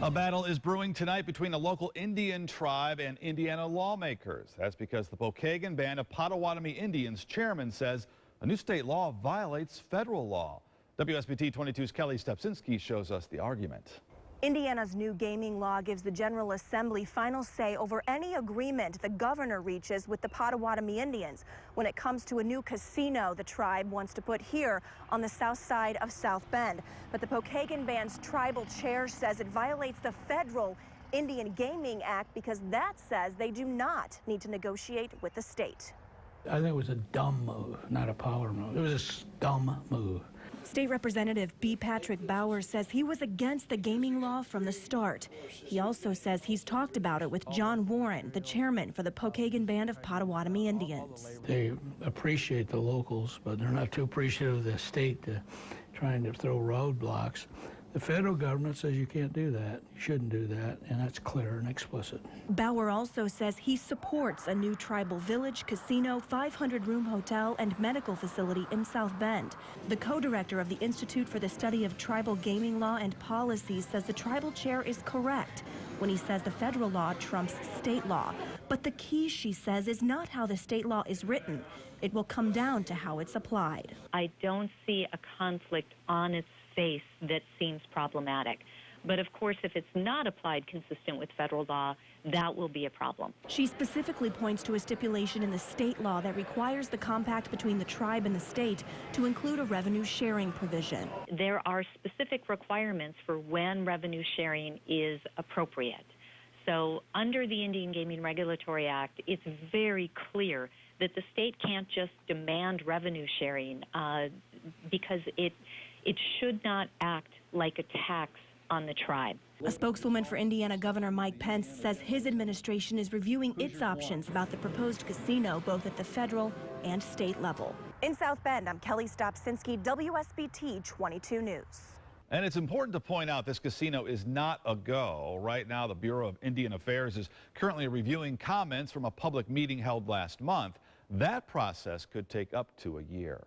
A battle is brewing tonight between a local Indian tribe and Indiana lawmakers. That's because the Pokagon band of Potawatomi Indians chairman says a new state law violates federal law. WSBT-22's Kelli Stopczynski shows us the argument. Indiana's new gaming law gives the General Assembly final say over any agreement the governor reaches with the Potawatomi Indians when it comes to a new casino the tribe wants to put here on the south side of South Bend. But the Pokagon band's tribal chair says it violates the federal Indian Gaming Act because that says they do not need to negotiate with the state. I think it was a dumb move, not a power move. It was a dumb move. State Representative B. Patrick Bowers says he was against the gaming law from the start. He also says he's talked about it with John Warren, the chairman for the Pokagon Band of Potawatomi Indians. They appreciate the locals, but they're not too appreciative of the state trying to throw roadblocks. The federal government says you can't do that, you shouldn't do that, and that's clear and explicit. Bauer also says he supports a new tribal village, casino, 500-room hotel, and medical facility in South Bend. The co-director of the Institute for the Study of Tribal Gaming Law and Policies says the tribal chair is correct when he says the federal law trumps state law. But the key, she says, is not how the state law is written. It will come down to how it's applied. I don't see a conflict on its face that seems problematic. But of course, if it's not applied consistent with federal law, that will be a problem. She specifically points to a stipulation in the state law that requires the compact between the tribe and the state to include a revenue sharing provision. There are specific requirements for when revenue sharing is appropriate. So under the Indian Gaming Regulatory Act, it's very clear that the state can't just demand revenue sharing because it should not act like a tax on the tribe. A spokeswoman for Indiana Governor Mike Pence says his administration is reviewing its options about the proposed casino both at the federal and state level. In South Bend, I'm Kelli Stopczynski, WSBT-22 News. And it's important to point out this casino is not a go. Right now, the Bureau of Indian Affairs is currently reviewing comments from a public meeting held last month. That process could take up to a year.